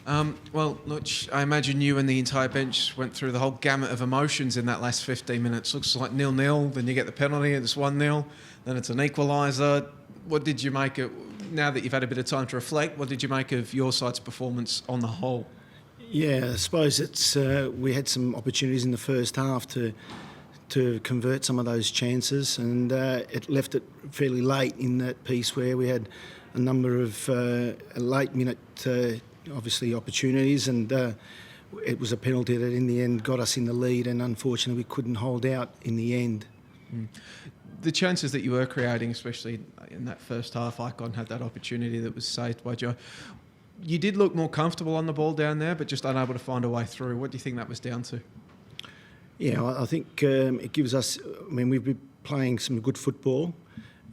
Well, Nutch, I imagine you and the entire bench went through the whole gamut of emotions in that last 15 minutes. Looks like 0-0, then you get the penalty, it's 1-0, then it's an equaliser. What did you make of, now that you've had a bit of time to reflect, what did you make of your side's performance on the whole? Yeah, I suppose it's we had some opportunities in the first half to convert some of those chances, and it left it fairly late in that piece where we had a number of late minute obviously opportunities, and it was a penalty that in the end got us in the lead, and unfortunately we couldn't hold out in the end. The chances that you were creating, especially in that first half, Icon had that opportunity that was saved by Joe. You did look more comfortable on the ball down there, but just unable to find a way through. What do you think that was down to? Yeah, I think it gives us, I mean, we've been playing some good football,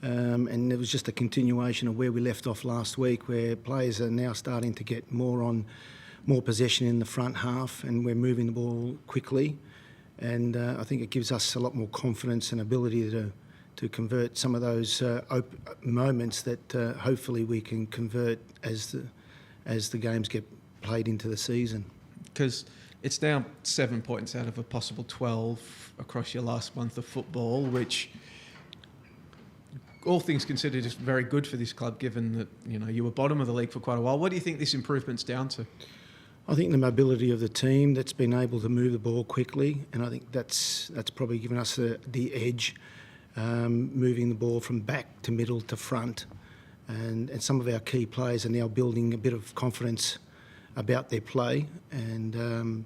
and it was just a continuation of where we left off last week, where players are now starting to get more possession in the front half, and we're moving the ball quickly. And I think it gives us a lot more confidence and ability to convert some of those moments that hopefully we can convert as the games get played into the season. Because it's now 7 points out of a possible 12 across your last month of football, which, all things considered, is very good for this club, given that you were bottom of the league for quite a while. What do you think this improvement's down to? I think the mobility of the team that's been able to move the ball quickly, and I think that's probably given us the edge, moving the ball from back to middle to front. And some of our key players are now building a bit of confidence about their play, and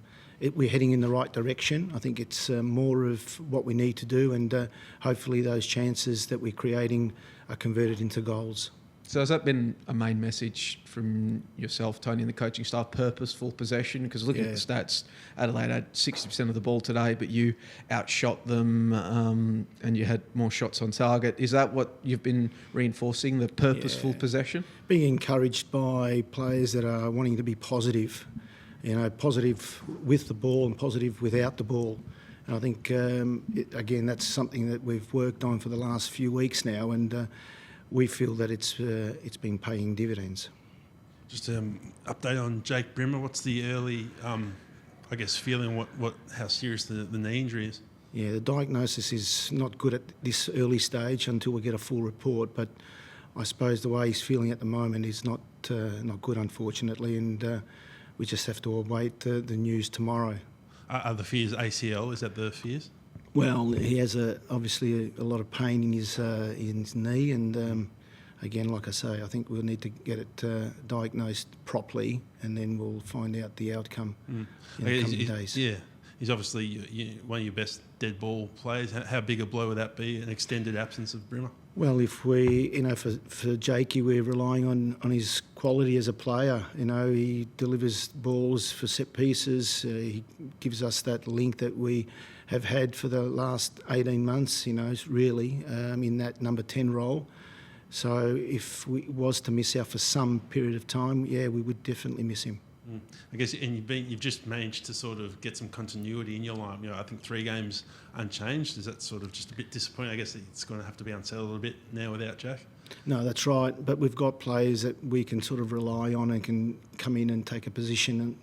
we're heading in the right direction. I think it's more of what we need to do, and hopefully those chances that we're creating are converted into goals. So has that been a main message from yourself, Tony, and the coaching staff, purposeful possession? Because looking at the stats, Adelaide had 60% of the ball today, but you outshot them and you had more shots on target. Is that what you've been reinforcing, the purposeful possession? Being encouraged by players that are wanting to be positive, positive with the ball and positive without the ball. And I think, again, that's something that we've worked on for the last few weeks now, and we feel that it's been paying dividends. Just update on Jake Brimmer. What's the early, feeling? How serious the knee injury is? Yeah, the diagnosis is not good at this early stage until we get a full report. But I suppose the way he's feeling at the moment is not good, unfortunately, and we just have to await the news tomorrow. Are the fears ACL? Is that the fears? Well, he has obviously a lot of pain in his knee, and again, like I say, I think we'll need to get it diagnosed properly, and then we'll find out the outcome in the coming days. Yeah, he's obviously one of your best dead ball players. How big a blow would that be, an extended absence of Brimmer? Well, if we, for Jakey, we're relying on his quality as a player. He delivers balls for set pieces. He gives us that link that we have had for the last 18 months, really, in that number 10 role. So if we was to miss out for some period of time, we would definitely miss him. I guess, and you've just managed to sort of get some continuity in your line. I think 3 games unchanged. Is that sort of just a bit disappointing? I guess it's going to have to be unsettled a bit now without Jack. No, that's right. But we've got players that we can sort of rely on and can come in and take a position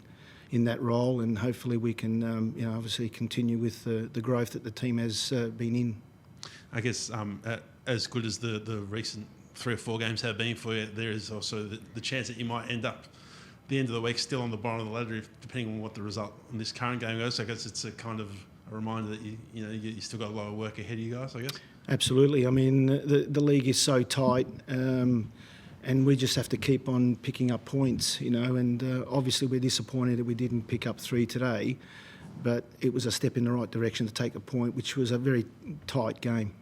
in that role, and hopefully we can, obviously continue with the growth that the team has been in. I guess as good as the recent 3 or 4 games have been for you, there is also the chance that you might end up the end of the week still on the bottom of the ladder, depending on what the result in this current game goes. So I guess it's a kind of a reminder that you still got a lot of work ahead of you guys, I guess. Absolutely. I mean, the league is so tight, and we just have to keep on picking up points, and obviously we're disappointed that we didn't pick up 3 today, but it was a step in the right direction to take a point, which was a very tight game.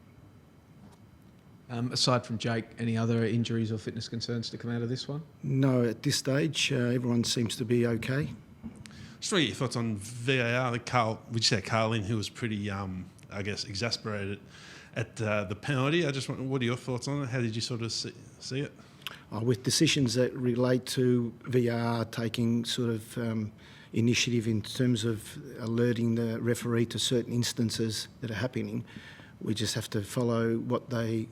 Aside from Jake, any other injuries or fitness concerns to come out of this one? No, at this stage, everyone seems to be okay. Just want to get your thoughts on VAR. We just had Carl in, who was pretty, exasperated at the penalty. What are your thoughts on it? How did you sort of see it? With decisions that relate to VAR taking sort of initiative in terms of alerting the referee to certain instances that are happening, we just have to follow what they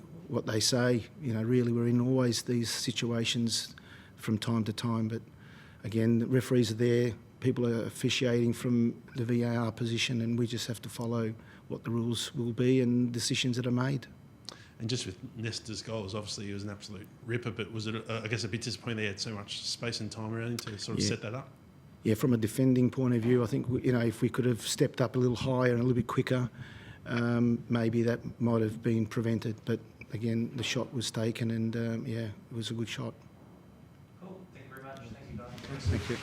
say. Really, we're in always these situations from time to time, but again, the referees are there, people are officiating from the VAR position, and we just have to follow what the rules will be and decisions that are made. And just with Nesta's goals, obviously he was an absolute ripper, but was it, I guess, a bit disappointing they had so much space and time around him to sort of set that up? Yeah, from a defending point of view, I think, if we could have stepped up a little higher and a little bit quicker, maybe that might have been prevented. But again, the shot was taken, and it was a good shot. Cool. Thank you very much. Thank you, guys. Thank you.